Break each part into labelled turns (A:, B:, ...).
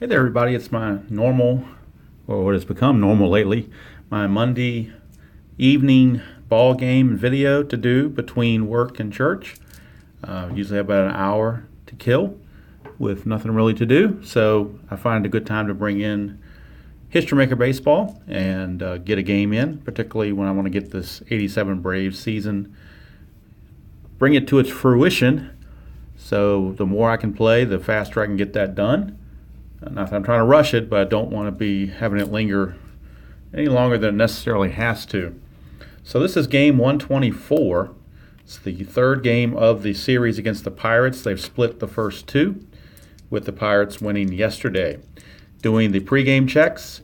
A: Hey there, everybody. It's my normal, or what has become normal lately, my Monday evening ball game video to do between work and church. Usually have about an hour to kill with nothing really to do, so I find a good time to bring in History Maker Baseball and get a game in, particularly when I want to get this 87 Braves season, bring it to its fruition. So the more I can play, the faster I can get that done. Not that I'm trying to rush it, but I don't want to be having it linger any longer than it necessarily has to. So this is game 124. It's the third game of the series against the Pirates. They've split the first two, with the Pirates winning yesterday. Doing the pregame checks,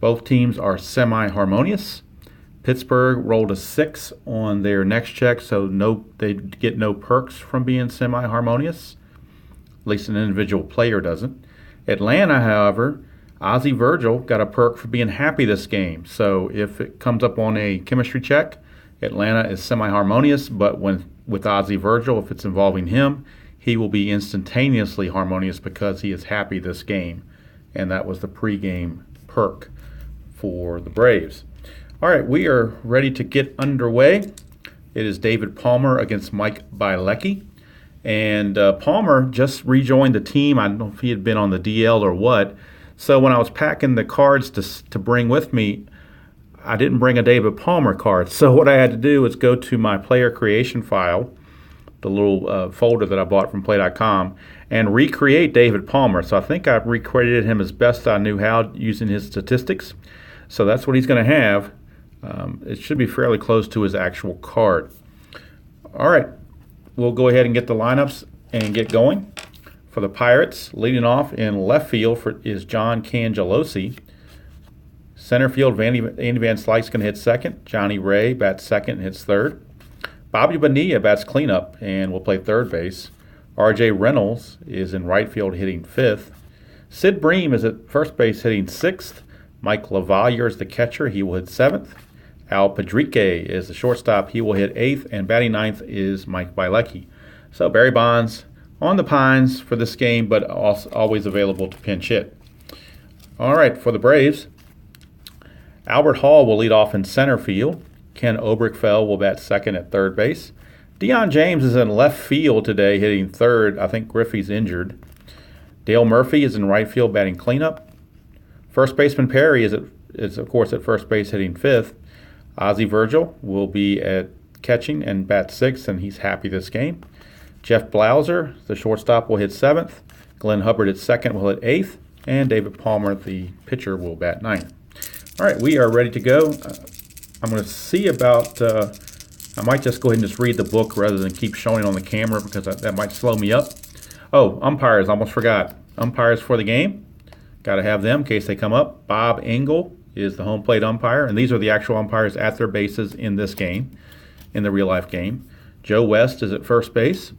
A: both teams are semi-harmonious. Pittsburgh rolled a 6 on their next check, so they get no perks from being semi-harmonious. At least an individual player doesn't. Atlanta, however, Ozzie Virgil got a perk for being happy this game. So if it comes up on a chemistry check, Atlanta is semi-harmonious, but with Ozzie Virgil, if it's involving him, he will be instantaneously harmonious because he is happy this game. And that was the pregame perk for the Braves. All right, we are ready to get underway. It is David Palmer against Mike Bielecki. And Palmer just rejoined the team. I don't know if he had been on the DL or what. So when I was packing the cards to bring with me, I didn't bring a David Palmer card. So what I had to do was go to my player creation file, the little folder that I bought from play.com, and recreate David Palmer. So I think I recreated him as best I knew how using his statistics. So that's what he's going to have. It should be fairly close to his actual card. All right. We'll go ahead and get the lineups and get going. For the Pirates, leading off in left field is John Cangelosi. Center field, Andy Van Slyke's going to hit second. Johnny Ray bats second and hits third. Bobby Bonilla bats cleanup and will play third base. R.J. Reynolds is in right field hitting fifth. Sid Bream is at first base hitting sixth. Mike LaValliere is the catcher. He will hit seventh. Al Padrique is the shortstop. He will hit eighth, and batting ninth is Mike Bielecki. So Barry Bonds on the pines for this game, but also always available to pinch hit. All right, for the Braves, Albert Hall will lead off in center field. Ken Oberkfell will bat second at third base. Deion James is in left field today, hitting third. I think Griffey's injured. Dale Murphy is in right field, batting cleanup. First baseman Perry is of course at first base, hitting fifth. Ozzie Virgil will be at catching and bat sixth, and he's happy this game. Jeff Blauser, the shortstop, will hit seventh. Glenn Hubbard at second will hit eighth, and David Palmer, the pitcher, will bat ninth. All right, we are ready to go. I'm going to see about, I might just go ahead and just read the book rather than keep showing it on the camera because that might slow me up. Oh, umpires, almost forgot. Umpires for the game, got to have them in case they come up. Bob Engel is the home plate umpire, and these are the actual umpires at their bases in this game, in the real-life game. Joe West is at first base.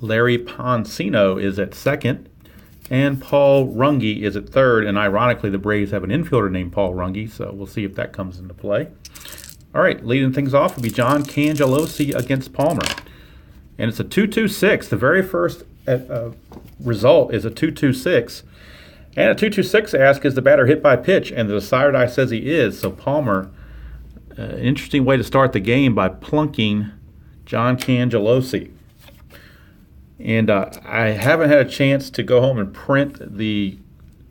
A: Larry Poncino is at second. And Paul Runge is at third, and ironically, the Braves have an infielder named Paul Runge, so we'll see if that comes into play. All right, leading things off will be John Cangelosi against Palmer. And it's a 2-2-6. The very first result is a 2-2-6. And a 2-2-6 ask, is the batter hit by pitch? And the decider die says he is. So Palmer, an interesting way to start the game by plunking John Cangelosi. And I haven't had a chance to go home and print the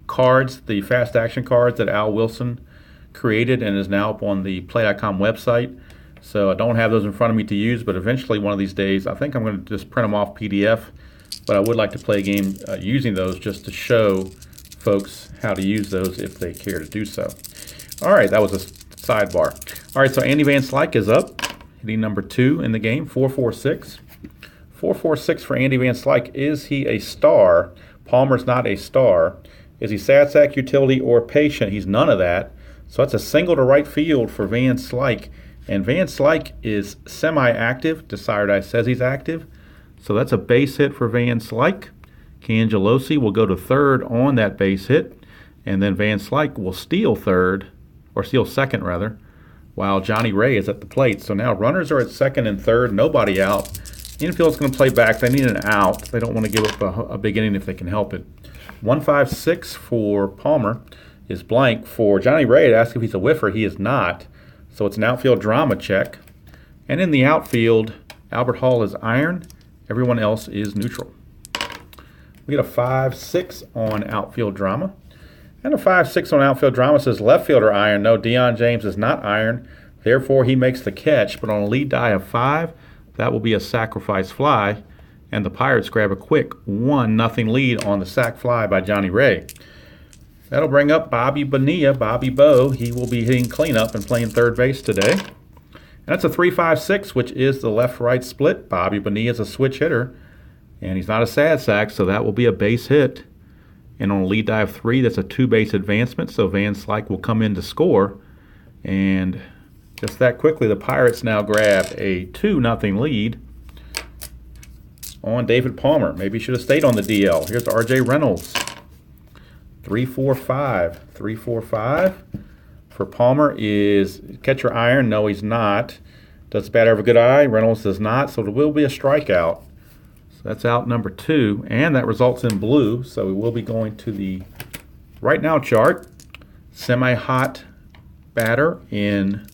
A: cards, the fast action cards that Al Wilson created and is now up on the play.com website. So I don't have those in front of me to use, but eventually one of these days, I think I'm going to just print them off PDF. But I would like to play a game using those just to show folks how to use those if they care to do so. All right, that was a sidebar. All right, so Andy Van Slyke is up, hitting number 2 in the game, 4-4-6. 4-4-6 for Andy Van Slyke. Is he a star? Palmer's not a star. Is he sad sack, utility, or patient? He's none of that. So that's a single to right field for Van Slyke. And Van Slyke is semi-active. Decider says he's active. So that's a base hit for Van Slyke. Cangelosi will go to third on that base hit, and then Van Slyke will steal second rather, while Johnny Ray is at the plate. So now runners are at second and third, nobody out, Infield's going to play back. They need an out. They don't want to give up a big inning if they can help it. 1-5-6 for Palmer is blank. For Johnny Ray, to ask if he's a whiffer, he is not. So it's an outfield drama check. And in the outfield, Albert Hall is iron. Everyone else is neutral. We get a 5-6 on outfield drama. And a 5-6 on outfield drama says left fielder iron. No, Deion James is not iron. Therefore, he makes the catch. But on a lead die of 5, that will be a sacrifice fly. And the Pirates grab a quick 1-0 lead on the sac fly by Johnny Ray. That'll bring up Bobby Bonilla, Bobby Bo. He will be hitting cleanup and playing third base today. And that's a 3-5-6, which is the left-right split. Bobby Bonilla is a switch hitter, and he's not a sad sack, so that will be a base hit. And on a lead die of 3, that's a 2-base advancement, so Van Slyke will come in to score. And just that quickly, the Pirates now grab a 2-0 lead on David Palmer. Maybe he should have stayed on the DL. Here's R.J. Reynolds. 3-4-5. 3-4-5 for Palmer is catcher iron. No, he's not. Does the batter have a good eye? Reynolds does not, so there will be a strikeout. So that's out number 2, and that results in blue. So we will be going to the right now chart. Semi-hot batter in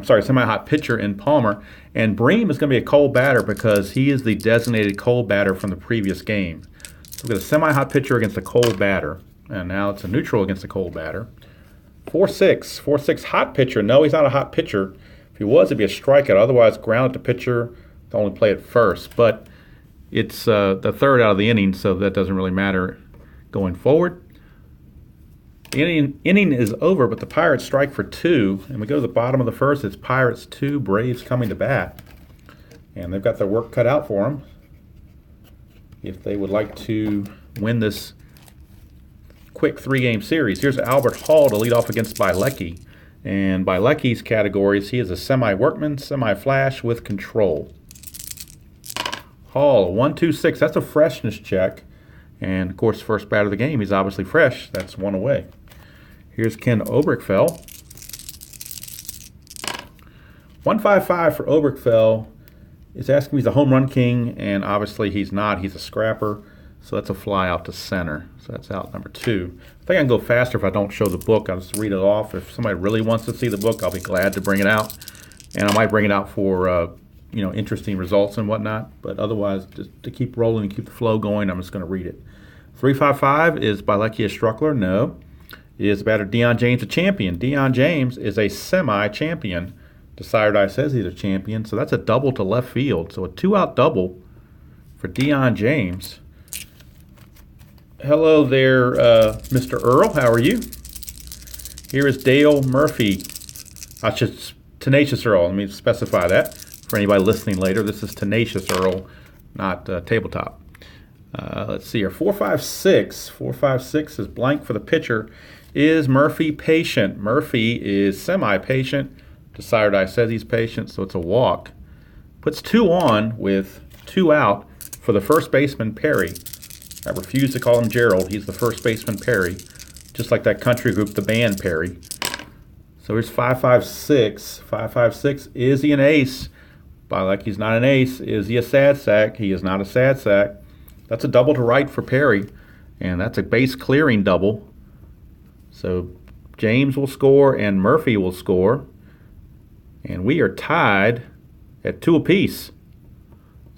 A: semi-hot pitcher in Palmer. And Bream is going to be a cold batter because he is the designated cold batter from the previous game. So we've got a semi-hot pitcher against a cold batter. And now it's a neutral against a cold batter. 4-6. 4-6 hot pitcher. No, he's not a hot pitcher. If he was, it'd be a strikeout. Otherwise, ground to pitcher to only play it first. But it's the third out of the inning, so that doesn't really matter going forward. The inning is over, but the Pirates strike for 2. And we go to the bottom of the first. It's Pirates 2, Braves coming to bat. And they've got their work cut out for them if they would like to win this quick 3-game series. Here's Albert Hall to lead off against Bielecki. And Bielecki's categories, he is a semi-workman, semi-flash with control. Hall, 1-2-6. That's a freshness check. And, of course, first batter of the game, he's obviously fresh. That's 1 away. Here's Ken Oberkfell. 1-5-5 for Oberkfell. It's asking if he's a home run king, and obviously he's not. He's a scrapper, so that's a fly out to center. So that's out number 2. I think I can go faster if I don't show the book. I'll just read it off. If somebody really wants to see the book, I'll be glad to bring it out. And I might bring it out for interesting results and whatnot. But otherwise, just to keep rolling and keep the flow going, I'm just going to read it. 3-5-5 is Bielecki a Struckler? No. Is batter Deion James a champion? Deion James is a semi-champion. Desire says he's a champion, so that's a double to left field. So a 2-out double for Deion James. Hello there, Mr. Earl. How are you? Here is Dale Murphy. Tenacious Earl. Let me specify that for anybody listening later. This is Tenacious Earl, not Tabletop. Let's see here. 4-5-6. 4-5-6 is blank for the pitcher. Is Murphy patient? Murphy is semi-patient. Desire says he's patient, so it's a walk. Puts 2 on with 2 out for the first baseman, Perry. I refuse to call him Gerald. He's the first baseman, Perry. Just like that country group, the band Perry. So here's 5-5-6. 5-5-6. Is he an ace? Bielecki's not an ace. Is he a sad sack? He is not a sad sack. That's a double to right for Perry. And that's a base clearing double. So James will score and Murphy will score. And we are tied at 2 apiece.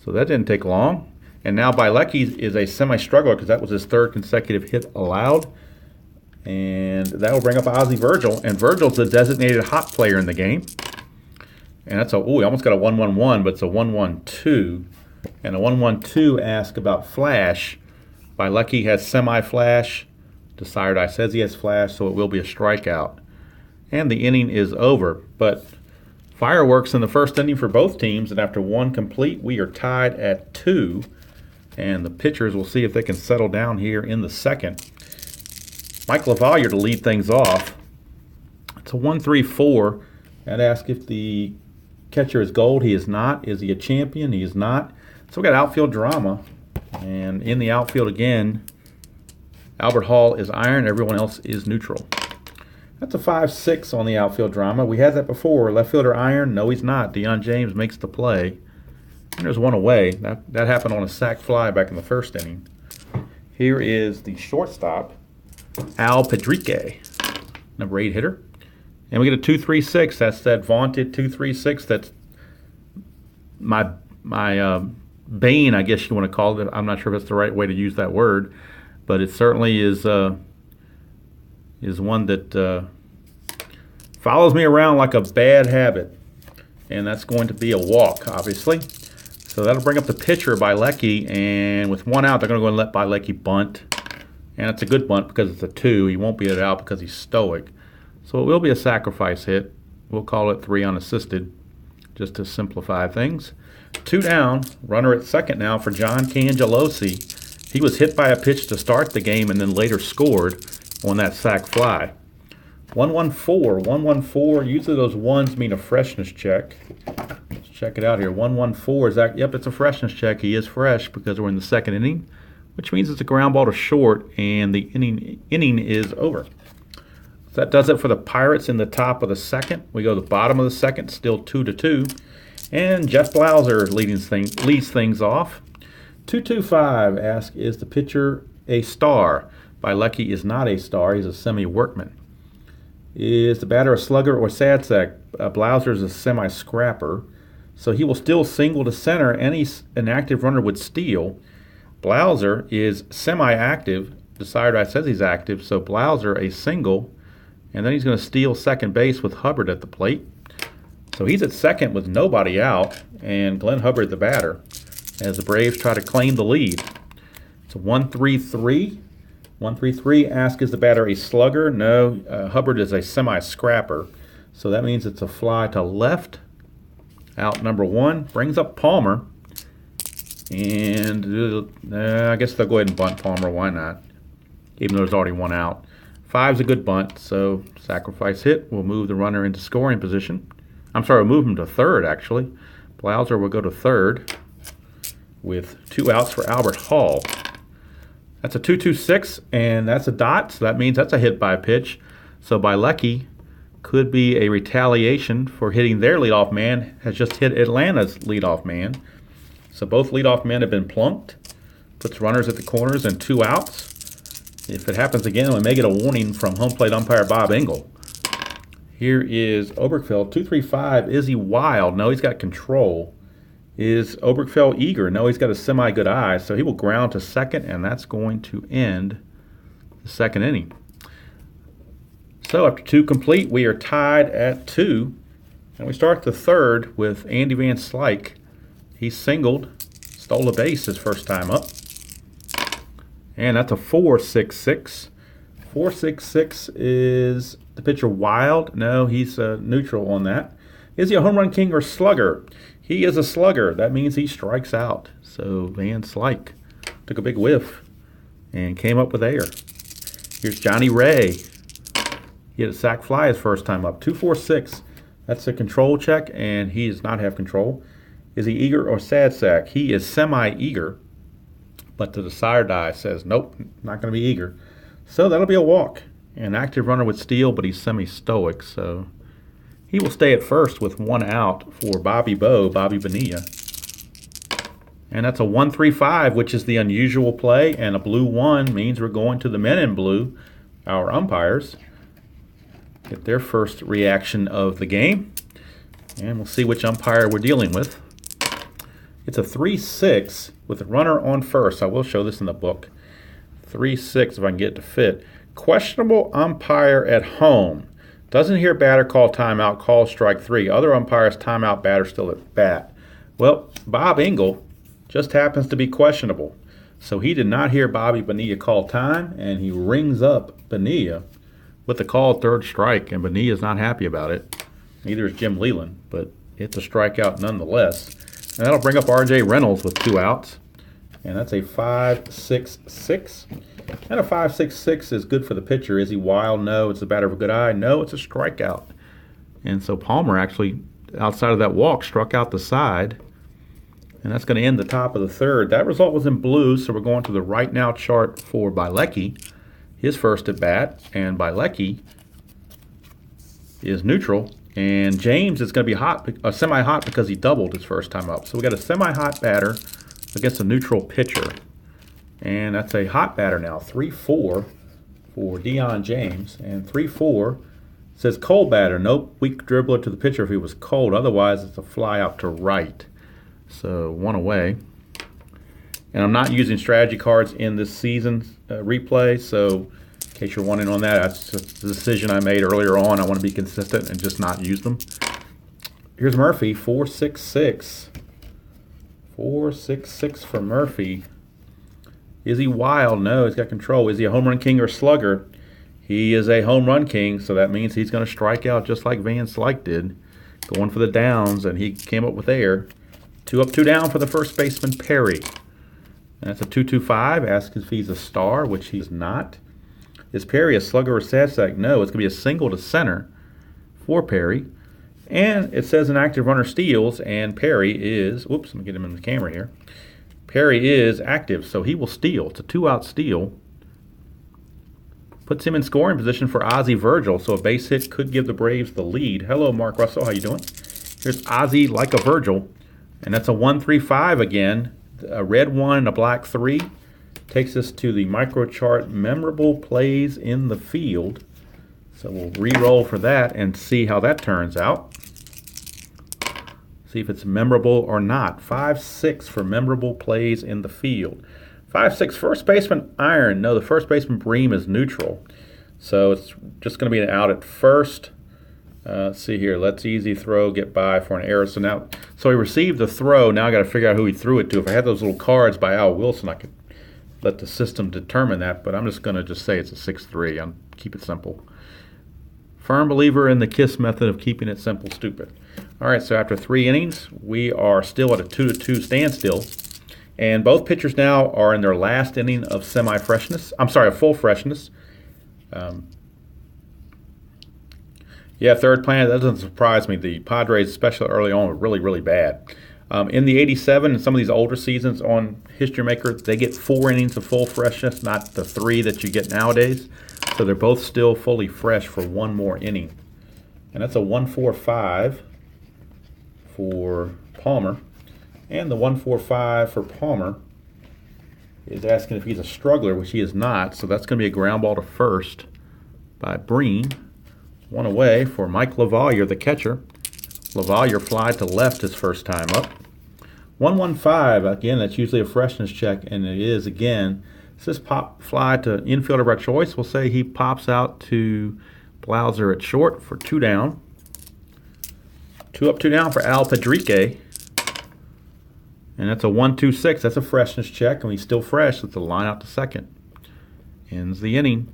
A: So that didn't take long. And now Bielecki is a semi-struggler because that was his 3rd consecutive hit allowed. And that will bring up Ozzie Virgil. And Virgil's the designated hot player in the game. And that's he almost got a 1-1-1, but it's a 1-1-2. And a 1-1-2 asks about flash. Bielecki has semi-flash. Desire says he has flash, so it will be a strikeout. And the inning is over. But fireworks in the first inning for both teams, and after 1 complete, we are tied at 2. And the pitchers will see if they can settle down here in the second. Mike LaValliere to lead things off. It's a 1-3-4. I'd ask if the catcher is gold. He is not. Is he a champion? He is not. So we got outfield drama. And in the outfield again, Albert Hall is iron. Everyone else is neutral. That's a 5-6 on the outfield drama. We had that before. Left fielder iron. No, he's not. Deion James makes the play. And there's one away. That happened on a sac fly back in the first inning. Here is the shortstop, Al Pedrique, number 8 hitter. And we get a 2.36. That's that vaunted 2.36. That's my bane, I guess you want to call it. I'm not sure if that's the right way to use that word, but it certainly is one that follows me around like a bad habit. And that's going to be a walk, obviously. So that'll bring up the pitcher, Bilecki, and with 1 out, they're going to go and let Bilecki bunt. And it's a good bunt because it's a 2. He won't be it out because he's stoic. So it will be a sacrifice hit. We'll call it 3 unassisted, just to simplify things. 2 down, runner at second now for John Cangelosi. He was hit by a pitch to start the game and then later scored on that sac fly. 114. Usually those ones mean a freshness check. Let's check it out here. 114 is that? Yep, it's a freshness check. He is fresh because we're in the second inning, which means it's a ground ball to short, and the inning is over. So that does it for the Pirates in the top of the second. We go to the bottom of the second, still 2-2. And Jeff Blauser leads things off. 225 asks, is the pitcher a star? Bilecki is not a star. He's a semi-workman. Is the batter a slugger or sad sack? Blauser is a semi-scrapper. So he will still single to center. An active runner would steal. Blauser is semi-active. The sideline says he's active. So Blauser a single. And then he's going to steal second base with Hubbard at the plate. So he's at second with nobody out, and Glenn Hubbard the batter, as the Braves try to claim the lead. It's a 1-3-3. 1-3-3 asks, is the batter a slugger? No, Hubbard is a semi-scrapper. So that means it's a fly to left. Out number 1. Brings up Palmer. And I guess they'll go ahead and bunt Palmer. Why not? Even though there's already 1 out. 5's a good bunt, so sacrifice hit. We'll move the runner into scoring position. I'm sorry, we'll move him to third, actually. Blauser will go to third with 2 outs for Albert Hall. That's a 2-2-6, and that's a dot, so that means that's a hit by pitch. So Bilecki could be a retaliation for hitting their leadoff man, has just hit Atlanta's leadoff man. So both leadoff men have been plunked. Puts runners at the corners and 2 outs. If it happens again, we may get a warning from home plate umpire Bob Engel. Here is Oberkfell, 2-3-5. Is he wild? No, he's got control. Is Oberkfell eager? No, he's got a semi-good eye, so he will ground to second, and that's going to end the second inning. So after 2 complete, we are tied at 2, and we start the third with Andy Van Slyke. He singled, stole a base his first time up. And that's a 4.66. 4.66 is the pitcher wild? No, he's neutral on that. Is he a home run king or slugger? He is a slugger. That means he strikes out. So Van Slyke took a big whiff and came up with air. Here's Johnny Ray. He had a sac fly his first time up. 2.46. That's a control check, and he does not have control. Is he eager or sad sack? He is semi-eager. But the sire die says, nope, not going to be eager. So that'll be a walk. An active runner would steal, but he's semi-stoic. So he will stay at first with 1 out for Bobby Bonilla. And that's a 1-3-5, which is the unusual play. And a blue 1 means we're going to the men in blue, our umpires. Get their first reaction of the game. And we'll see which umpire we're dealing with. It's a 3-6 with a runner on first. I will show this in the book. 3-6 if I can get it to fit. Questionable umpire at home. Doesn't hear batter call timeout, call strike 3. Other umpires timeout, batter still at bat. Well, Bob Engel just happens to be questionable. So he did not hear Bobby Bonilla call time, and he rings up Bonilla with the call third strike, and Bonilla is not happy about it. Neither is Jim Leland, but it's a strikeout nonetheless. And that'll bring up R.J. Reynolds with 2 outs. And that's a 5.66. And a 5.66 is good for the pitcher. Is he wild? No. It's the batter of a good eye? No, it's a strikeout. And so Palmer actually, outside of that walk, struck out the side. And that's going to end the top of the third. That result was in blue, so we're going to the right now chart for Bilecki. His first at bat. And Bilecki is neutral And James is going to be hot, semi-hot because he doubled his first time up. So we got a semi-hot batter against a neutral pitcher. And that's a hot batter now, 3-4 for Deion James. And 3-4 says cold batter. Nope, weak dribbler to the pitcher if he was cold. Otherwise, it's a fly out to right. So 1 away. And I'm not using strategy cards in this season's replay, so in case you're wondering on that, that's just a decision I made earlier on. I want to be consistent and just not use them. Here's Murphy, 4-6-6. 4-6-6 for Murphy. Is he wild? No, he's got control. Is he a home run king or slugger? He is a home run king, so that means he's going to strike out just like Van Slyke did, going for the downs, and he came up with air. 2 up, 2 down for the first baseman, Perry. And that's a 2-2-5. Ask if he's a star, which he's not. Is Perry a slugger or sad sack? No, it's going to be a single to center for Perry. And it says an active runner steals, and Perry is, whoops, let me get him in the camera here. Perry is active, so he will steal. It's a 2-out steal. Puts him in scoring position for Ozzie Virgil, so a base hit could give the Braves the lead. Hello, Mark Russell, how you doing? Here's Ozzie like a Virgil, and that's a 1-3-5 again. A red 1 and a black 3 takes us to the micro chart memorable plays in the field. So we'll re-roll for that and see how that turns out. See if it's memorable or not. 5-6 for memorable plays in the field. 5-6, first baseman iron. No, the first baseman Bream is neutral. So it's just going to be an out at first. Let's see here. Let's easy throw, get by for an error. So he received the throw. Now I got to figure out who he threw it to. If I had those little cards by Al Wilson, I could let the system determine that. But I'm just going to say it's a 6-3. I'll keep it simple. Firm believer in the KISS method of keeping it simple, stupid. All right, so after 3 innings, we are still at a 2-2 standstill. And both pitchers now are in their last inning of semi-freshness. I'm sorry, of full freshness. Yeah, third planet, that doesn't surprise me. The Padres, especially early on, were really, really bad. In the 87 and some of these older seasons on History Maker, they get 4 innings of full freshness, not the 3 that you get nowadays. So they're both still fully fresh for 1 more inning. And that's a 1-4-5 for Palmer. And the 1-4-5 for Palmer is asking if he's a struggler, which he is not. So that's going to be a ground ball to first by Breen. 1 away for Mike LaValliere, the catcher. LaValliere fly to left his first time up. 1-1-5, again, that's usually a freshness check, and it is again. It says pop fly to infielder of our choice. We'll say he pops out to Blauser at short for 2 down. 2 up, 2 down for Al Padrique. And that's a 1-2-6. That's a freshness check, and he's still fresh. That's a line out to second. Ends the inning.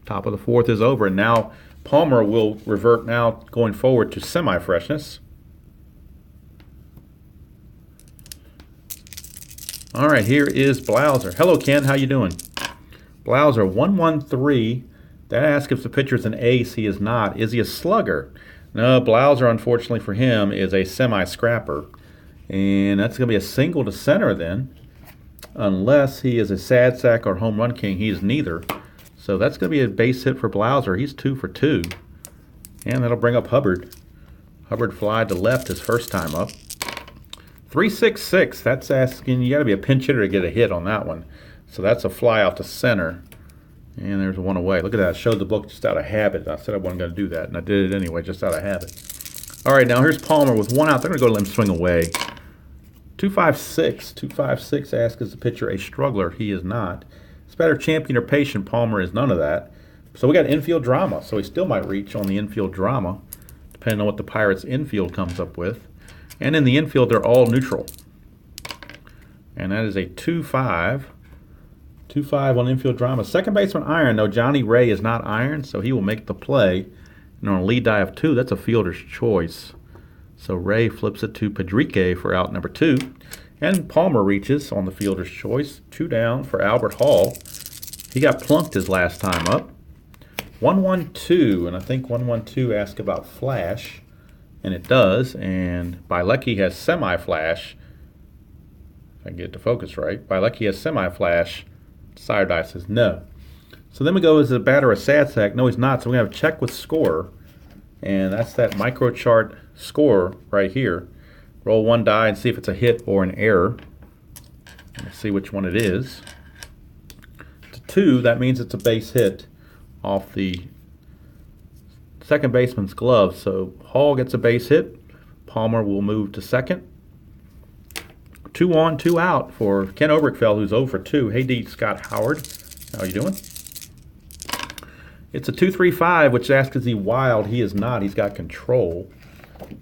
A: Top of the 4th is over, and now Palmer will revert now going forward to semi-freshness. All right, here is Blauser. Hello, Ken. How you doing? Blauser, 1-1-3. That asks if the pitcher's an ace. He is not. Is he a slugger? No, Blauser, unfortunately for him, is a semi-scrapper. And that's going to be a single to center then, unless he is a sad sack or home run king. He is neither. So that's going to be a base hit for Blauser. He's 2 for 2. And that'll bring up Hubbard. Hubbard fly to left his first time up. 3-6-6. That's asking, you got to be a pinch hitter to get a hit on that one. So that's a fly out to center. And there's 1 away. Look at that. I showed the book just out of habit. I said I wasn't going to do that, and I did it anyway, just out of habit. All right, now here's Palmer with 1 out. They're going to go let him swing away. 2-5-6. 2-5-6 asks, is the pitcher a struggler? He is not. It's better champion or patient. Palmer is none of that. So we got infield drama. So he still might reach on the infield drama, depending on what the Pirates infield comes up with. And in the infield, they're all neutral. And that is a 2-5. 2-5 on infield drama. Second baseman iron. No, Johnny Ray is not iron, so he will make the play. And on a lead die of 2, that's a fielder's choice. So Ray flips it to Padrique for out number 2. And Palmer reaches on the fielder's choice. 2 down for Albert Hall. He got plunked his last time up. 1-1-2, and I think 1-1-2 asks about flash, and it does. And Bilecki has semi-flash. If I can get it to focus right. Bilecki has semi-flash. Sire die says no. So then we go, is the batter a sad sack? No, he's not. So we have a check with scorer. And that's that microchart score right here. Roll one die and see if it's a hit or an error. Let's see which one it is. It's a 2. That means it's a base hit off the second baseman's glove. So Hall gets a base hit. Palmer will move to second. 2 on, 2 out for Ken Oberkfell, who's 0 for 2. Hey, D. Scott Howard. How are you doing? It's a 2-3-5, which asks, is he wild? He is not. He's got control.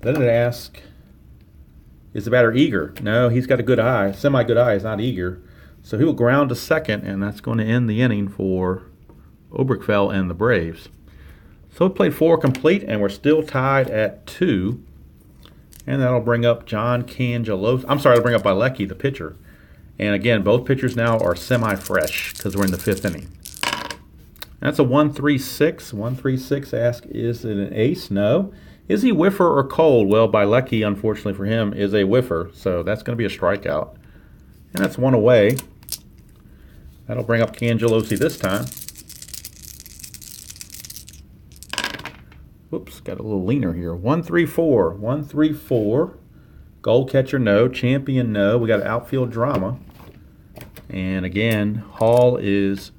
A: Then it asks, is the batter eager? No, he's got a good eye. Semi-good eye. He's not eager. So he will ground to second, and that's going to end the inning for Oberkfell and the Braves. So we played 4 complete, and we're still tied at 2. And that'll bring up John Cangelosi. I'm sorry, it'll bring up Bilecki, the pitcher. And again, both pitchers now are semi-fresh because we're in the 5th inning. That's a 1-3-6. 1-3-6 asks, is it an ace? No. Is he whiffer or cold? Well, Bilecki, unfortunately for him, is a whiffer. So that's going to be a strikeout. And that's 1 away. That'll bring up Cangelosi this time. Whoops, got a little leaner here. 1-3-4. 1-3-4. Gold catcher, no. Champion, no. We got outfield drama. And again, Hall is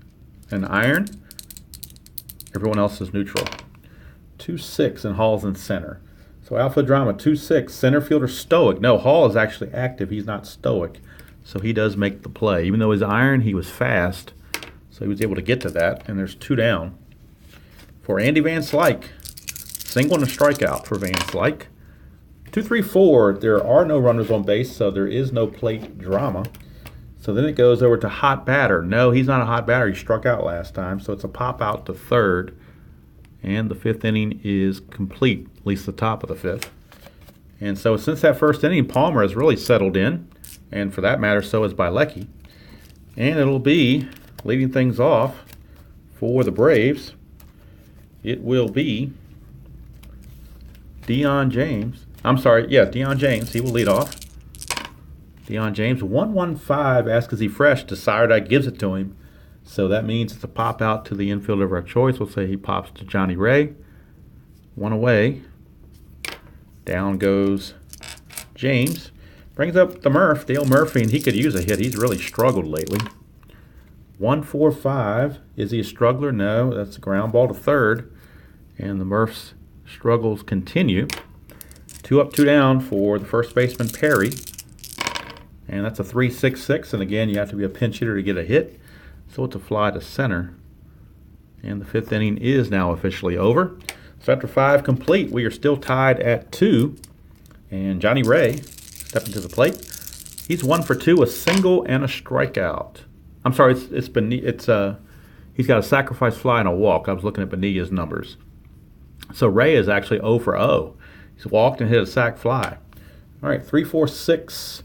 A: an iron. Everyone else is neutral. 2-6, and Hall's in center. So outfield drama, 2-6. Center fielder stoic. No, Hall is actually active. He's not stoic. So he does make the play. Even though he's iron, he was fast. So he was able to get to that. And there's 2 down. For Andy Van Slyke. Single and a strikeout for Van Slyke. 2-3-4. There are no runners on base, so there is no plate drama. So then it goes over to hot batter. No, he's not a hot batter. He struck out last time, so it's a pop out to third. And the 5th inning is complete, at least the top of the 5th. And so since that 1st inning, Palmer has really settled in. And for that matter, so is Bilecki. And it'll be leading things off for the Braves. It will be Deion James. Deion James. He will lead off. Deion James, 1-1-5, asks, is he fresh? Desiree gives it to him. So that means it's a pop out to the infielder of our choice. We'll say he pops to Johnny Ray. 1 away. Down goes James. Brings up the Murph, Dale Murphy, and he could use a hit. He's really struggled lately. 1-4-5. Is he a struggler? No, that's a ground ball to third. And the Murph's struggles continue. 2 up, 2 down for the first baseman, Perry. And that's a 3-6-6. And again, you have to be a pinch hitter to get a hit. So it's a fly to center. And the 5th inning is now officially over. So after 5 complete, we are still tied at 2. And Johnny Ray stepping to the plate. He's 1 for 2, a single and a strikeout. I'm sorry, he's got a sacrifice fly and a walk. I was looking at Bonilla's numbers. So Ray is actually 0 for 0. He's walked and hit a sac fly. All right, 3-4-6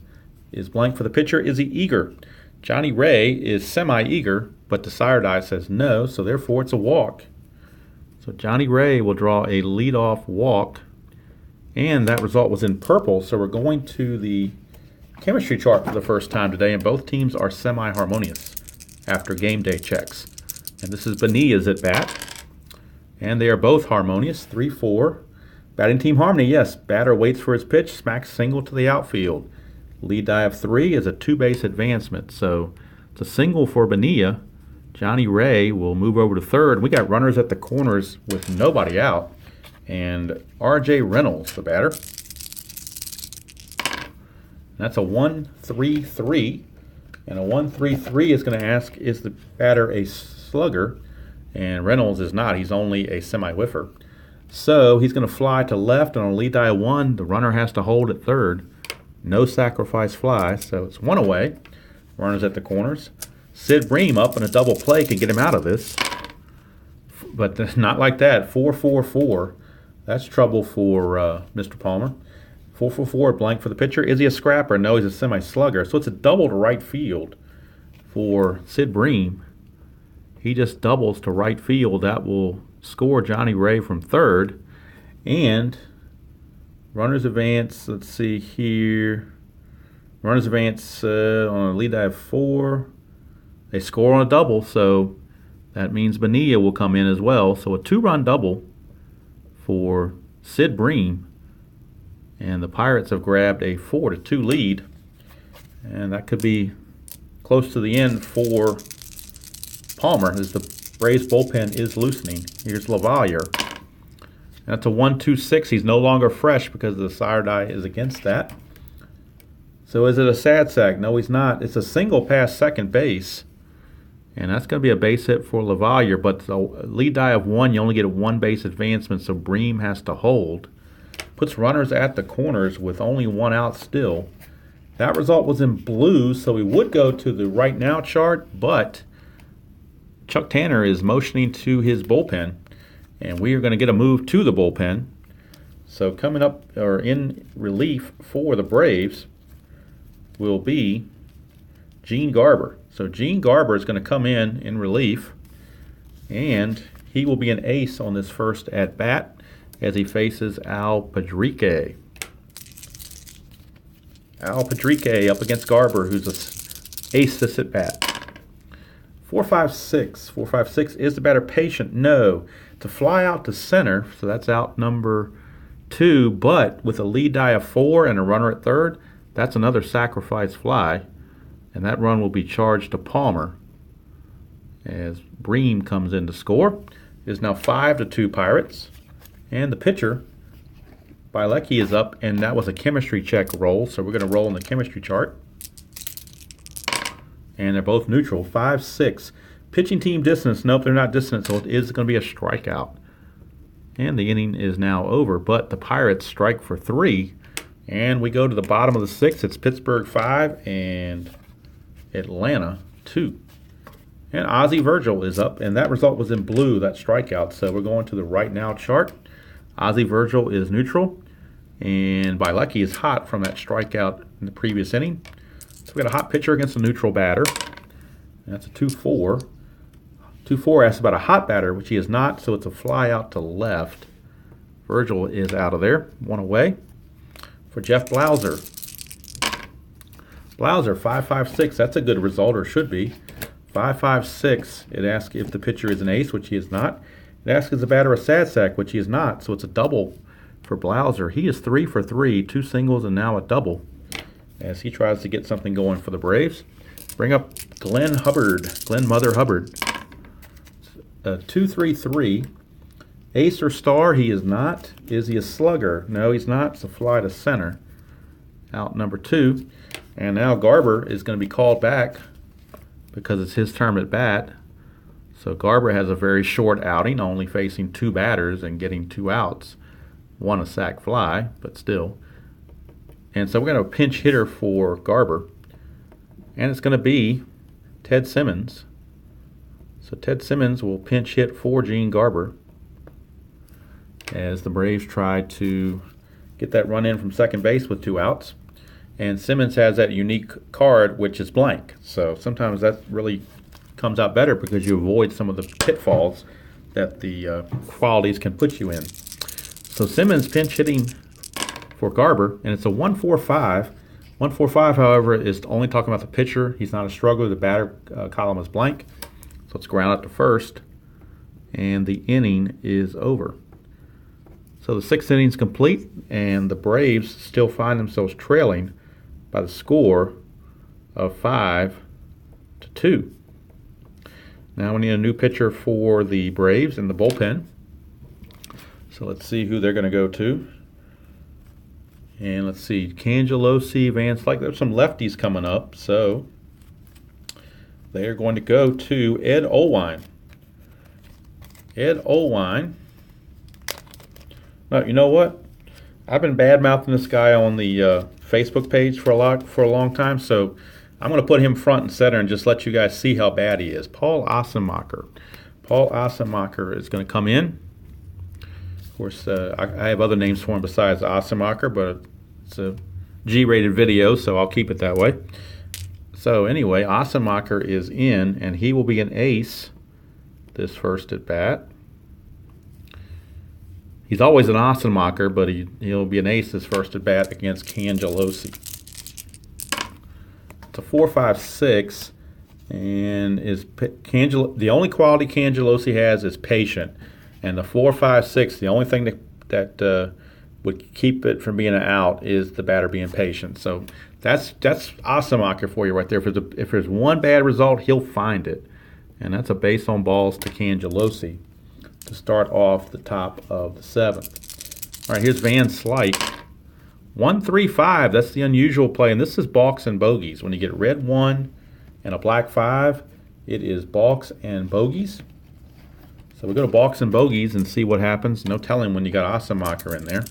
A: is blank for the pitcher. Is he eager? Johnny Ray is semi-eager, but Desiree says no, so therefore it's a walk. So Johnny Ray will draw a leadoff walk, and that result was in purple. So we're going to the chemistry chart for the first time today, and both teams are semi-harmonious after game day checks. And this is Bonilla's at bat, and they are both harmonious, 3-4. Batting team harmony, yes. Batter waits for his pitch, smacks single to the outfield. Lead die of 3 is a 2-base advancement. So it's a single for Bonilla. Johnny Ray will move over to third. We got runners at the corners with nobody out. And R.J. Reynolds, the batter. That's a 1-3-3. And a 1-3-3 is going to ask, is the batter a slugger? And Reynolds is not. He's only a semi-whiffer. So he's going to fly to left, and on a lead die of 1, the runner has to hold at third. No sacrifice fly, so it's 1 away. Runners at the corners. Sid Bream up in a double play can get him out of this. But not like that. 4-4-4. That's trouble for Mr. Palmer. 4-4-4, blank for the pitcher. Is he a scrapper? No, he's a semi-slugger. So it's a double to right field for Sid Bream. He just doubles to right field. That will score Johnny Ray from third. And runners advance, let's see here. Runners advance on a lead die of 4. They score on a double, so that means Bonilla will come in as well. So a 2-run double for Sid Bream. And the Pirates have grabbed a 4-2 lead. And that could be close to the end for Palmer as the Braves bullpen is loosening. Here's LaValliere. That's a 1-2-6. He's no longer fresh because the sire die is against that. So is it a sad sack? No, he's not. It's a single past second base. And that's going to be a base hit for LaValliere. But the lead die of 1, you only get a 1 base advancement, so Bream has to hold. Puts runners at the corners with only 1 out still. That result was in blue, so we would go to the right now chart, but Chuck Tanner is motioning to his bullpen, and we are going to get a move to the bullpen. So coming up, or in relief for the Braves, will be Gene Garber. So Gene Garber is going to come in relief, and he will be an ace on this first at-bat as he faces Al Padrique. Al Padrique up against Garber, who's an ace this at-bat. 4-5-6. 4-5-6. Is the batter patient? No. To fly out to center, so that's out number 2, but with a lead die of 4 and a runner at third, that's another sacrifice fly, and that run will be charged to Palmer as Bream comes in to score. It is now 5-2 Pirates, and the pitcher, Bielecki, is up, and that was a chemistry check roll, so we're going to roll in the chemistry chart. And they're both neutral, 5-6. Pitching team dissonance, nope, they're not dissonant, so it is going to be a strikeout. And the inning is now over, but the Pirates strike for 3. And we go to the bottom of the 6th. It's Pittsburgh 5 and Atlanta 2. And Ozzie Virgil is up, and that result was in blue, that strikeout. So we're going to the right now chart. Ozzie Virgil is neutral, and Bielecki is hot from that strikeout in the previous inning. So we got a hot pitcher against a neutral batter. And that's a 2-4. 2-4 asks about a hot batter, which he is not, so it's a fly out to left. Virgil is out of there, 1 away. For Jeff Blauser. Blauser, 5-5-6. That's a good result, or should be. 5-5-6. It asks if the pitcher is an ace, which he is not. It asks is the batter a sad sack, which he is not. So it's a double for Blauser. He is 3 for 3, 2 singles and now a double, as he tries to get something going for the Braves. Bring up Glenn Mother Hubbard. 2-3-3. Ace or star? He is not. Is he a slugger? No, he's not. It's a fly to center. Out number 2. And now Garber is going to be called back because it's his term at bat. So Garber has a very short outing, only facing 2 batters and getting 2 outs. 1 a sac fly, but still. And so we're going to have a pinch hitter for Garber. And it's going to be Ted Simmons. So Ted Simmons will pinch hit for Gene Garber as the Braves try to get that run in from second base with 2 outs. And Simmons has that unique card, which is blank. So sometimes that really comes out better because you avoid some of the pitfalls that the qualities can put you in. So Simmons pinch hitting for Garber, and it's a 1-4-5. 1-4-5, however, is only talking about the pitcher. He's not a struggler. The batter column is blank. So it's ground out to first, and the inning is over. So the 6th inning is complete, and the Braves still find themselves trailing by the score of 5-2. Now we need a new pitcher for the Braves in the bullpen. So let's see who they're going to go to. And let's see, Cangelosi, Van Slyke. There's some lefties coming up, so they are going to go to Ed Olwine. Ed Olwine. Now, you know what? I've been bad-mouthing this guy on the Facebook page for a long time, so I'm going to put him front and center and just let you guys see how bad he is. Paul Assenmacher. Paul Assenmacher is going to come in. Of course, I have other names for him besides Assenmacher, but it's a G-rated video, so I'll keep it that way. So anyway, Assenmacher is in, and he will be an ace this first at bat. He's always an Assenmacher, but he'll be an ace this first at bat against Cangelosi. It's a 4-5-6, and the only quality Cangelosi has is patient. And the 4-5-6, the only thing that would keep it from being an out is the batter being patient. So that's Osamacher for you right there. If there's one bad result, he'll find it. And that's a base on balls to Cangelosi to start off the top of the 7th. All right, here's Van Slyke. 1-3-5, that's the unusual play. And this is balks and bogeys. When you get red 1 and a black 5, it is balks and bogeys. So we go to balks and bogeys and see what happens. No telling when you got Osamacher in there.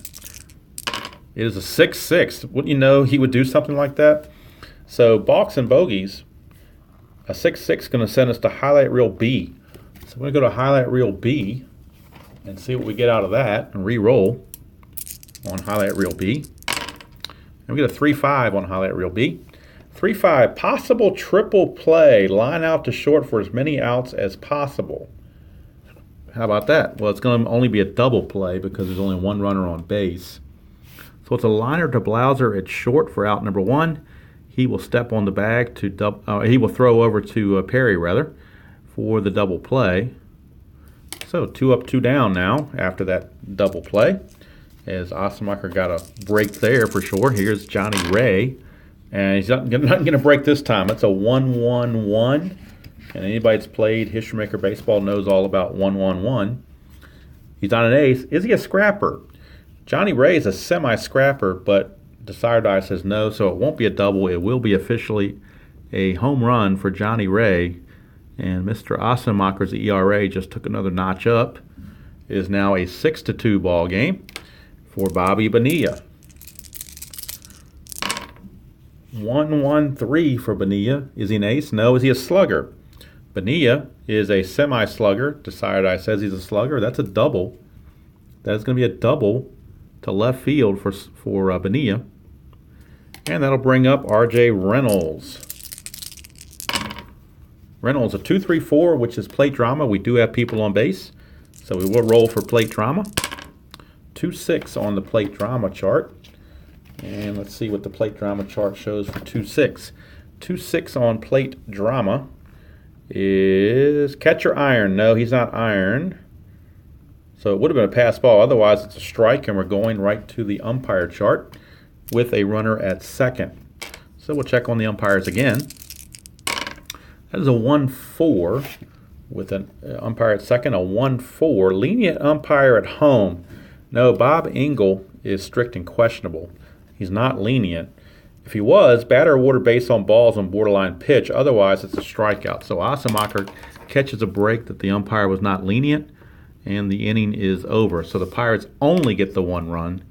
A: It is a 6-6. Wouldn't you know he would do something like that? So balks and bogeys, a 6-6 is going to send us to highlight reel B. So we're going to go to highlight reel B and see what we get out of that and re-roll on highlight reel B. And we get a 3-5 on highlight reel B. 3-5, possible triple play. Line out to short for as many outs as possible. How about that? Well, it's going to only be a double play because there's only one runner on base. So it's a liner to Blauser at short for out number 1. He will step on the bag to he will throw over to Perry rather for the double play. So 2 up, 2 down now after that double play. As Osamacher got a break there for sure. Here's Johnny Ray, and he's not going to break this time. It's a 1-1-1, and anybody that's played History Maker Baseball knows all about 1-1-1. He's not an ace. Is he a scrapper? Johnny Ray is a semi-scrapper, but Desired Eye says no, so it won't be a double. It will be officially a home run for Johnny Ray. And Mr. Osamacher's ERA just took another notch up. It is now a 6-2 ball game for Bobby Bonilla. 1-1-3 for Bonilla. Is he an ace? No. Is he a slugger? Bonilla is a semi-slugger. Desired Eye says he's a slugger. That's a double. That is going to be a double to left field for Bonilla. And that'll bring up R.J. Reynolds. Reynolds, a 2-3-4, which is plate drama. We do have people on base, so we will roll for plate drama. 2-6 on the plate drama chart. And let's see what the plate drama chart shows for 2-6. 2-6 on plate drama is catcher iron. No, he's not iron. So it would have been a pass ball. Otherwise, it's a strike, and we're going right to the umpire chart with a runner at second. So we'll check on the umpires again. That is a 1-4 with an umpire at second, a 1-4. Lenient umpire at home. No, Bob Engel is strict and questionable. He's not lenient. If he was, batter awarded base on balls on borderline pitch. Otherwise, it's a strikeout. So Osamacher catches a break that the umpire was not lenient, and the inning is over. So the Pirates only get the 1 run.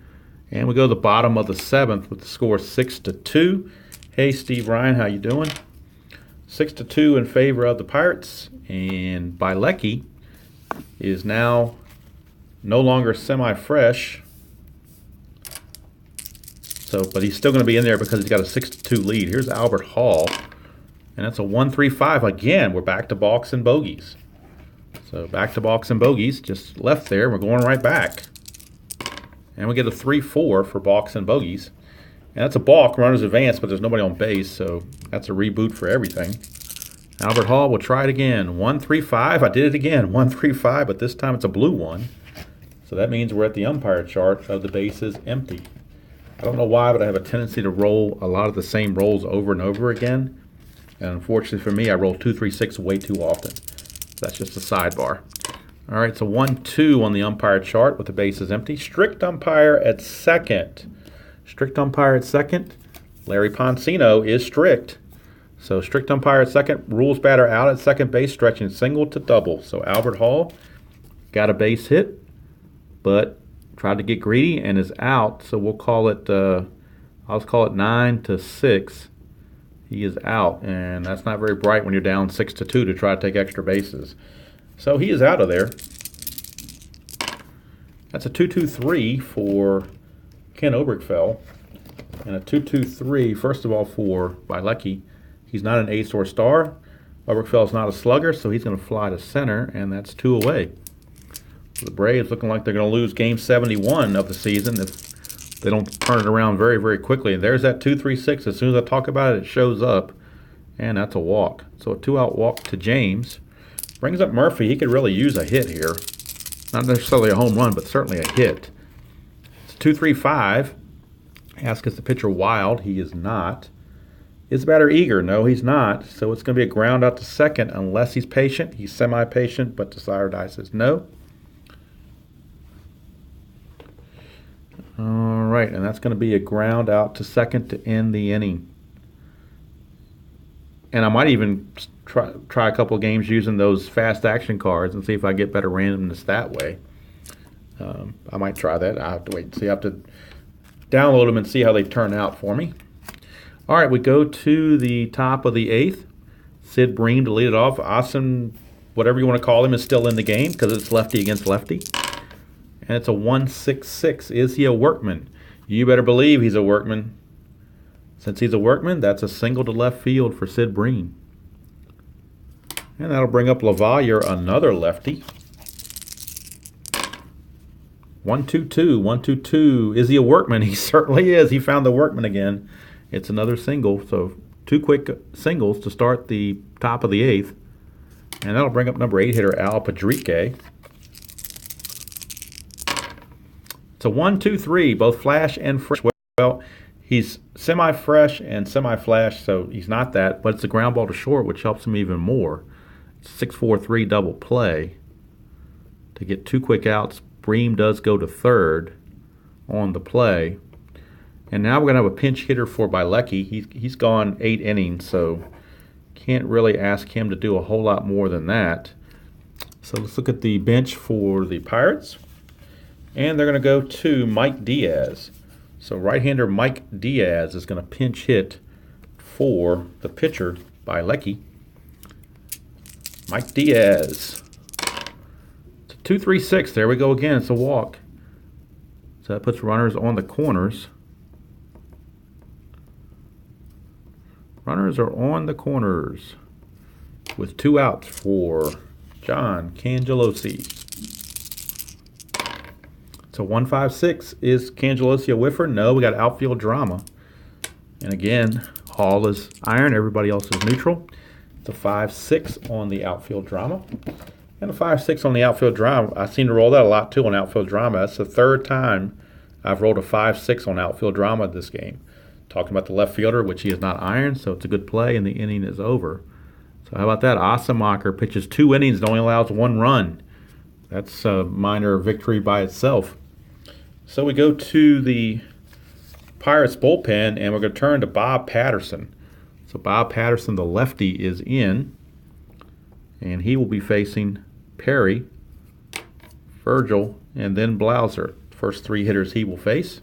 A: And we go to the bottom of the 7th with the score 6-2. Hey, Steve Ryan, how you doing? 6-2 in favor of the Pirates. And Bilecki is now no longer semi-fresh. So, but he's still going to be in there because he's got a 6-2 lead. Here's Albert Hall. And that's a 1-3-5. Again, we're back to balks and bogeys. So back to balks and bogeys, just left there. We're going right back. And we get a 3-4 for balks and bogeys. And that's a balk, runners advance, but there's nobody on base, so that's a reboot for everything. Albert Hall will try it again. 1-3-5. I did it again. 1-3-5, but this time it's a blue one. So that means we're at the umpire chart of the bases empty. I don't know why, but I have a tendency to roll a lot of the same rolls over and over again. And unfortunately for me, I roll 2-3-6 way too often. That's just a sidebar. All right, so 1-2 on the umpire chart with the bases empty. Strict umpire at second. Strict umpire at second. Larry Poncino is strict. So strict umpire at second. Rules batter out at second base, stretching single to double. So Albert Hall got a base hit, but tried to get greedy and is out. So we'll call it, I'll just call it 9-6. He is out, and that's not very bright when you're down 6-2 to try to take extra bases. So he is out of there. That's a 2-2-3 for Ken Obergfell, and a 2-2-3, first of all, for Bilecki. He's not an ace or star. Obergfell's not a slugger, so he's going to fly to center, and that's 2 away. So the Braves looking like they're going to lose Game 71 of the season if they don't turn it around very, very quickly. And there's that 2-3-6. As soon as I talk about it, it shows up, and that's a walk. So a 2-out walk to James. Brings up Murphy. He could really use a hit here. Not necessarily a home run, but certainly a hit. 2-3-5. Ask is the pitcher wild? He is not. Is the batter eager? No, he's not. So it's going to be a ground out to second unless he's patient. He's semi-patient, but the sire die says no. All right, and that's going to be a ground out to second to end the inning. And I might even try a couple of games using those fast action cards and see if I get better randomness that way. I might try that. I have to wait and see. I have to download them and see how they turn out for me. All right, we go to the top of the 8th. Sid Bream to lead it off. Awesome, whatever you want to call him, is still in the game because it's lefty against lefty. And it's a 1-6-6. Is he a workman? You better believe he's a workman. Since he's a workman, that's a single to left field for Sid Bream. And that'll bring up LaValliere, another lefty. 1-2-2, 1-2-2. Is he a workman? He certainly is. He found the workman again. It's another single. So 2 quick singles to start the top of the 8th. And that'll bring up number 8 hitter Al Padrique. It's a 1-2-3, both flash and fresh. Well, he's semi-fresh and semi-flash, so he's not that, but it's a ground ball to short, which helps him even more. 6-4-3 double play. To get 2 quick outs, Bream does go to third on the play. And now we're going to have a pinch hitter for Bielecki. He's gone 8 innings, so can't really ask him to do a whole lot more than that. So let's look at the bench for the Pirates. And they're going to go to Mike Diaz. So right-hander Mike Diaz is going to pinch hit for the pitcher, Bielecki. Mike Diaz. It's a 2-3-6. There we go again. It's a walk. So that puts runners on the corners. Runners are on the corners with 2 outs for John Cangelosi. So 1-5-6. Is Cangelosi a whiffer? No, we got outfield drama. And again, Hall is iron. Everybody else is neutral. It's a 5-6 on the outfield drama. And a 5-6 on the outfield drama. I seem to roll that a lot too on outfield drama. That's the 3rd time I've rolled a 5-6 on outfield drama this game. Talking about the left fielder, which he is not iron, so it's a good play, and the inning is over. So how about that? Asemacher pitches 2 innings and only allows 1 run. That's a minor victory by itself. So we go to the Pirates bullpen, and we're going to turn to Bob Patterson. So Bob Patterson, the lefty, is in, and he will be facing Perry, Virgil, and then Blauser. First 3 hitters he will face.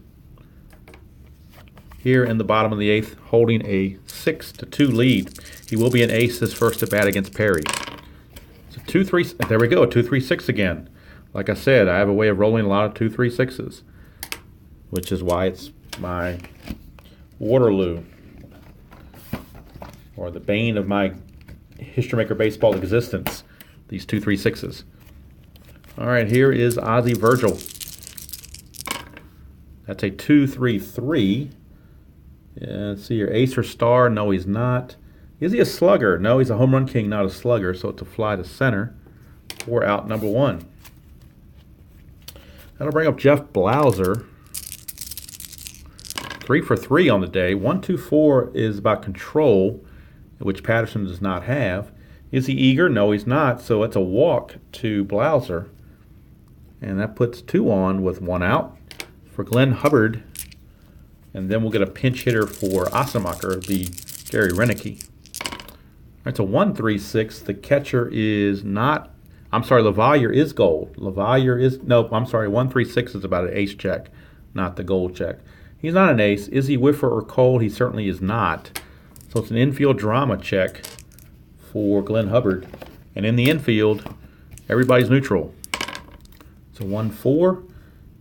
A: Here in the bottom of the 8th, holding a 6-2 lead. He will be an ace his first at bat against Perry. So 2-3. There we go, 2-3-6 again. Like I said, I have a way of rolling a lot of 2-3-6s, which is why it's my Waterloo, or the bane of my History Maker Baseball existence, these 2-3-6s. All right, here is Ozzie Virgil. That's a 2-3-3. Let's see here, ace or star? No, he's not. Is he a slugger? No, he's a home run king, not a slugger, so it's a fly to center for out number 1. That'll bring up Jeff Blauser. 3 for 3 on the day. 1-2-4 is about control, which Patterson does not have. Is he eager? No, he's not, so it's a walk to Blauser. And that puts 2 on with 1 out for Glenn Hubbard. And then we'll get a pinch hitter for Asemacher. It'll be Gary Renicky. All right, so 1-3-6. The catcher is not. I'm sorry, LaValliere is gold. LaValliere is. Nope, I'm sorry. 1-3-6 is about an ace check, not the gold check. He's not an ace. Is he whiffer or cold? He certainly is not. So it's an infield drama check for Glenn Hubbard. And in the infield, everybody's neutral. So 1-4.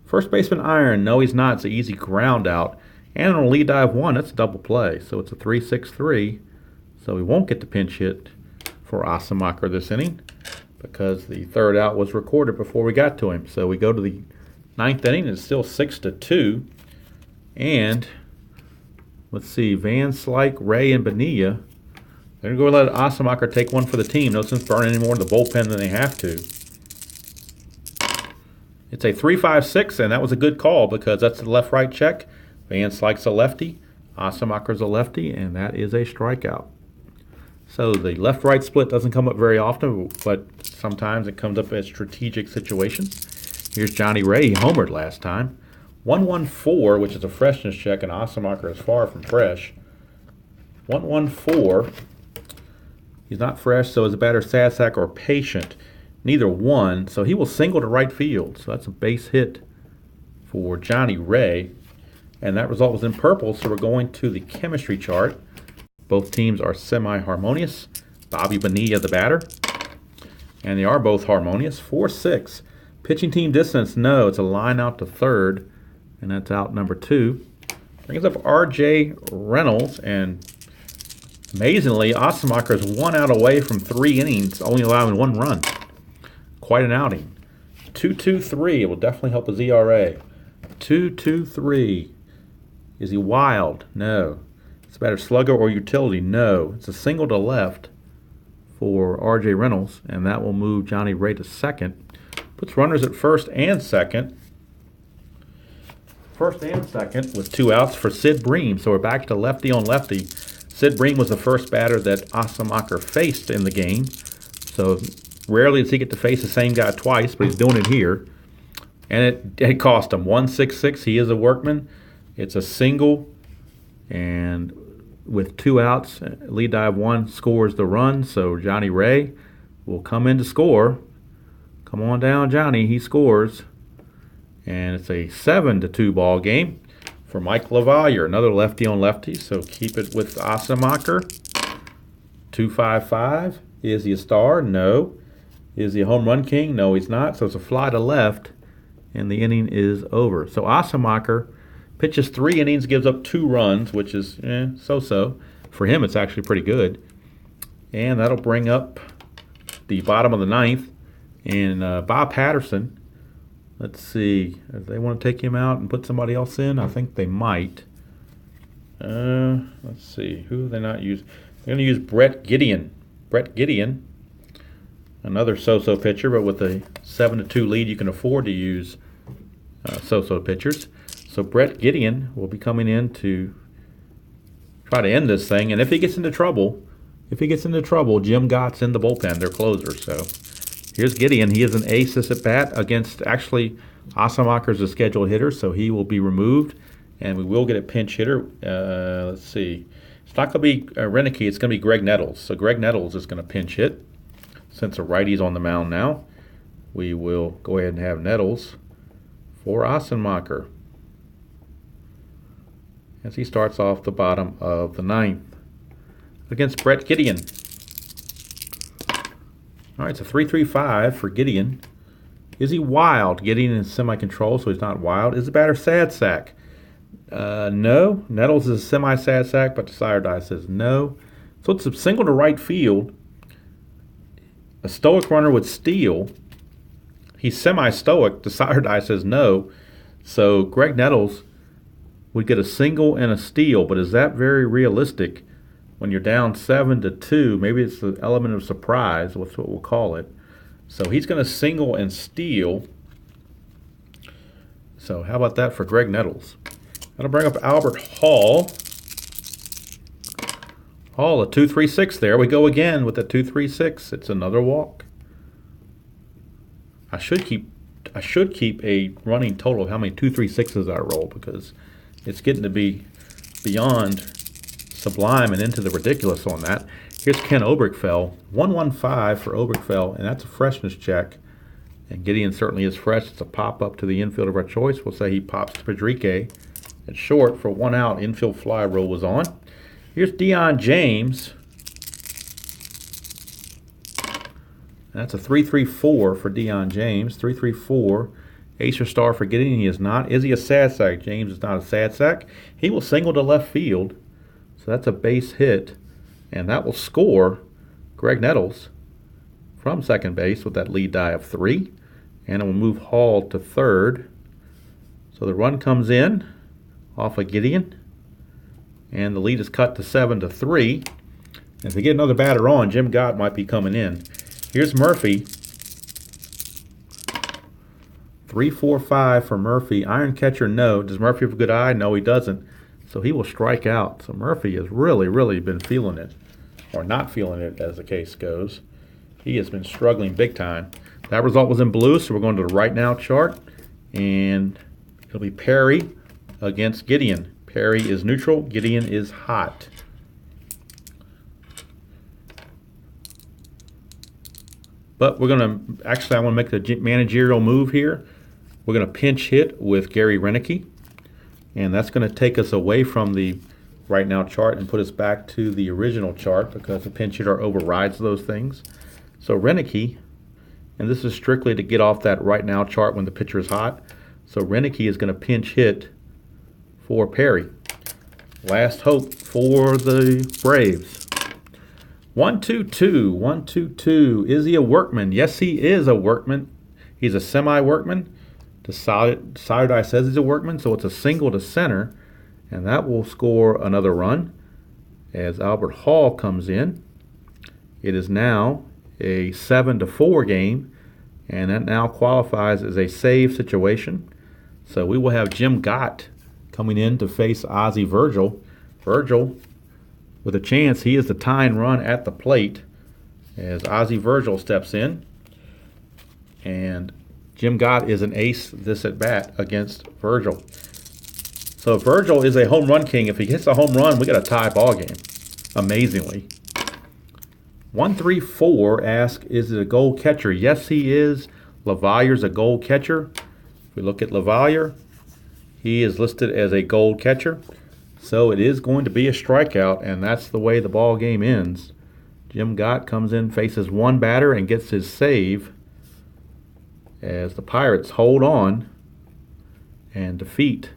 A: First baseman iron. No, he's not. It's an easy ground out. And on a lead dive 1, that's a double play. So it's a 3-6-3. So we won't get the pinch hit for Asemacher this inning because the 3rd out was recorded before we got to him. So we go to the 9th inning. It's still 6-2. And let's see, Van Slyke, Ray, and Bonilla. They're going to go let Asemacher take one for the team. No sense burning any more in the bullpen than they have to. It's a 3-5-6, and that was a good call because that's the left-right check. Vance likes a lefty. Asemacher's a lefty, and that is a strikeout. So the left-right split doesn't come up very often, but sometimes it comes up in strategic situations. Here's Johnny Ray. He homered last time. 1-1-4, which is a freshness check, and Asemacher is far from fresh. 1-1-4. He's not fresh, so is the batter sad sack or patient? Neither one, so he will single to right field. So that's a base hit for Johnny Ray. And that result was in purple, so we're going to the chemistry chart. Both teams are semi-harmonious. Bobby Bonilla, the batter. And they are both harmonious. 4-6. Pitching team distance, no. It's a line out to third, and that's out number 2. Brings up R.J. Reynolds, and amazingly, Asemacher is 1 out away from 3 innings, only allowing 1 run. Quite an outing. 2-2-3. It will definitely help his ERA. 2-2-3. Is he wild? No. It's a batter slugger or utility? No. It's a single to left for R.J. Reynolds, and that will move Johnny Ray to second. Puts runners at first and second. First and second with 2 outs for Sid Bream. So we're back to lefty on lefty. Sid Bream was the first batter that Asemacher faced in the game. So rarely does he get to face the same guy twice, but he's doing it here. And it cost him. 1-6-6. He is a workman. It's a single. And with 2 outs, lead dive 1 scores the run. So Johnny Ray will come in to score. Come on down, Johnny. He scores. And it's a 7-2 ball game for Mike LaValliere, another lefty on lefty. So keep it with Asemacher. 2-5-5. Is he a star? No. Is he a home run king? No, he's not. So it's a fly to left, and the inning is over. So Asemacher pitches 3 innings, gives up 2 runs, which is so-so. For him, it's actually pretty good. And that'll bring up the bottom of the 9th. And Bob Patterson, let's see, if they want to take him out and put somebody else in, I think they might. Let's see, who do they not use? They're going to use Brett Gideon. Brett Gideon, another so-so pitcher, but with a 7-2 lead, you can afford to use so-so pitchers. So Brett Gideon will be coming in to try to end this thing. And if he gets into trouble, Jim Gott's in the bullpen, their closer. So here's Gideon. He is an ace at bat against, actually, Asemacher's a scheduled hitter, so he will be removed. And we will get a pinch hitter. Let's see. It's not going to be Renicky. It's going to be Greg Nettles. So Greg Nettles is going to pinch hit. Since a righty's on the mound now, we will go ahead and have Nettles for Asemacher as he starts off the bottom of the 9th against Brett Gideon. All right, it's a 3-3-5 for Gideon. Is he wild? Gideon is semi-control, so he's not wild. Is the batter sad sack? No. Nettles is a semi-sad sack, but the sire die says no. So it's a single to right field. A stoic runner would steal. He's semi-stoic. The sire die says no. So Greg Nettles would get a single and a steal, but is that very realistic when you're down 7-2? Maybe it's the element of surprise. That's what we'll call it. So he's going to single and steal. So how about that for Greg Nettles? That'll bring up Albert Hall. Hall, a 2-3-6 there. We go again with a 2-3-6. It's another walk. I should keep a running total of how many 2-3-6s I roll, because it's getting to be beyond sublime and into the ridiculous on that. Here's Ken Oberkfell. 1-1-5 for Oberkfell, and that's a freshness check. And Gideon certainly is fresh. It's a pop-up to the infield of our choice. We'll say he pops to Pedrique at short for 1 out. Infield fly rule was on. Here's Deion James. That's a 3-3-4 for Deion James. 3-3-4. Ace or star for Gideon. He is not. Is he a sad sack? James is not a sad sack. He will single to left field. So that's a base hit. And that will score Greg Nettles from second base with that lead die of 3. And it will move Hall to third. So the run comes in off of Gideon. And the lead is cut to 7-3. And if we get another batter on, Jim Gott might be coming in. Here's Murphy 3-4-5 for Murphy. Iron catcher, no. Does Murphy have a good eye? No, he doesn't. So he will strike out. So Murphy has really been feeling it, or not feeling it as the case goes. He has been struggling big time. That result was in blue, so we're going to the right now chart. And it'll be Perry against Gideon. Perry is neutral. Gideon is hot. But we're going to, actually I want to make the managerial move here. We're going to pinch hit with Gary Renicky. And that's going to take us away from the right now chart and put us back to the original chart because the pinch hitter overrides those things. So Renicky, and this is strictly to get off that right now chart when the pitcher is hot. So Renicky is going to pinch hit for Perry. Last hope for the Braves. 1-2-2, 1-2-2. Is he a workman? Yes, he is a workman. He's a semi-workman. The side eye says he's a workman, so it's a single to center, and that will score another run as Albert Hall comes in. It is now a 7-4 game, and that now qualifies as a save situation. So we will have Jim Gott coming in to face Ozzie Virgil. Virgil, with a chance, he is the tying run at the plate as Ozzie Virgil steps in. And Jim Gott is an ace this at bat against Virgil. So Virgil is a home run king. If he hits a home run, we got a tie ball game, amazingly. 134 asks, is it a gold catcher? Yes, he is. LaVallier's a gold catcher. If we look at LaValliere, he is listed as a gold catcher. So it is going to be a strikeout, and that's the way the ball game ends. Jim Gott comes in, faces one batter, and gets his save as the Pirates hold on and defeat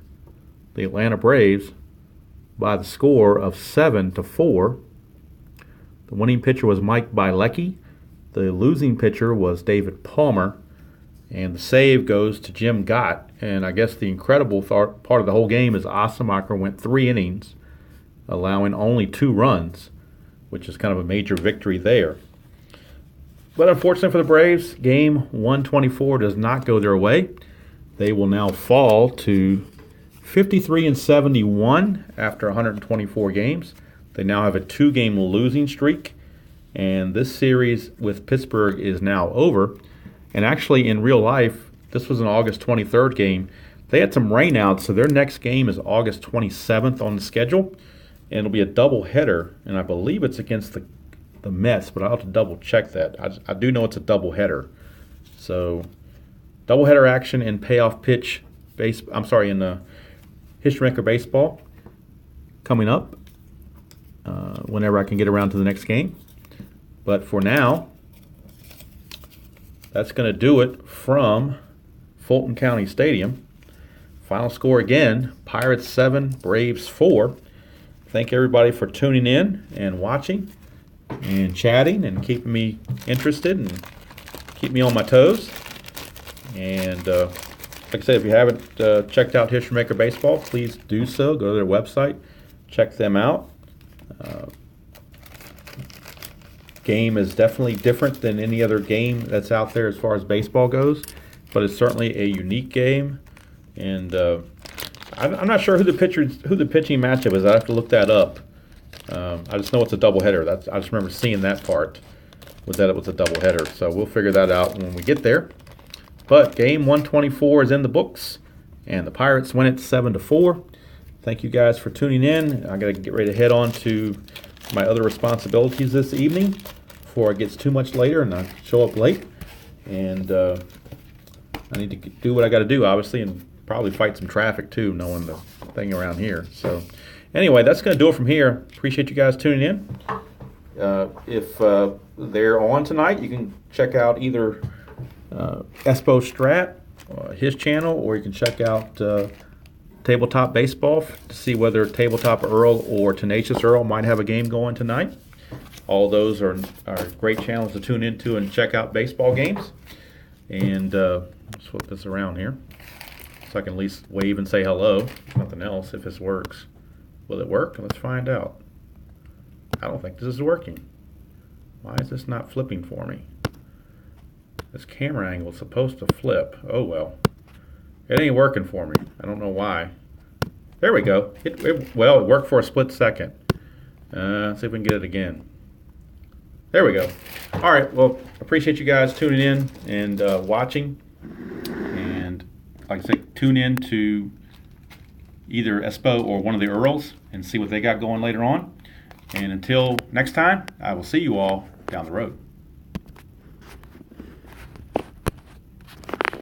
A: the Atlanta Braves by the score of 7-4. The winning pitcher was Mike Bielecki. The losing pitcher was David Palmer. And the save goes to Jim Gott. And I guess the incredible part of the whole game is Osamacher went 3 innings, allowing only 2 runs, which is kind of a major victory there. But unfortunately for the Braves, game 124 does not go their way. They will now fall to 53-71 after 124 games. They now have a 2-game losing streak, and this series with Pittsburgh is now over. And actually, in real life, this was an August 23rd game. They had some rainouts, so their next game is August 27th on the schedule, and it'll be a doubleheader, and I believe it's against the Mets, but I'll have to double check that. I do know it's a doubleheader. So, doubleheader action in payoff pitch in the History Maker Baseball coming up whenever I can get around to the next game. But for now, that's going to do it from Fulton County Stadium. Final score again, Pirates 7, Braves 4. Thank everybody for tuning in and watching and chatting and keeping me interested and keep me on my toes. And like I said, if you haven't checked out History Maker Baseball, please do so. Go to their website, check them out. Game is definitely different than any other game that's out there as far as baseball goes, but it's certainly a unique game. And I'm not sure who the pitching matchup is. I have to look that up. I just know it's a doubleheader. I just remember seeing that part, was that it was a doubleheader. So we'll figure that out when we get there. But game 124 is in the books, and the Pirates win it 7-4. Thank you guys for tuning in. I got to get ready to head on to my other responsibilities this evening before it gets too much later and I show up late. And I need to do what I got to do, obviously, and probably fight some traffic too, knowing the thing around here. So anyway, that's going to do it from here. Appreciate you guys tuning in. If they're on tonight, you can check out either Espo Strat, his channel, or you can check out Tabletop Baseball to see whether Tabletop Earl or Tenacious Earl might have a game going tonight. All those are great channels to tune into and check out baseball games. And let's flip this around here so I can at least wave and say hello. Nothing else if this works. Will it work? Let's find out. I don't think this is working. Why is this not flipping for me? This camera angle is supposed to flip. Oh well. It ain't working for me. I don't know why. There we go. Well, it worked for a split second. Let's see if we can get it again. There we go. All right. Well, appreciate you guys tuning in and watching. And like I said, tune in to either Espo or one of the Earls and see what they got going later on. And until next time, I will see you all down the road.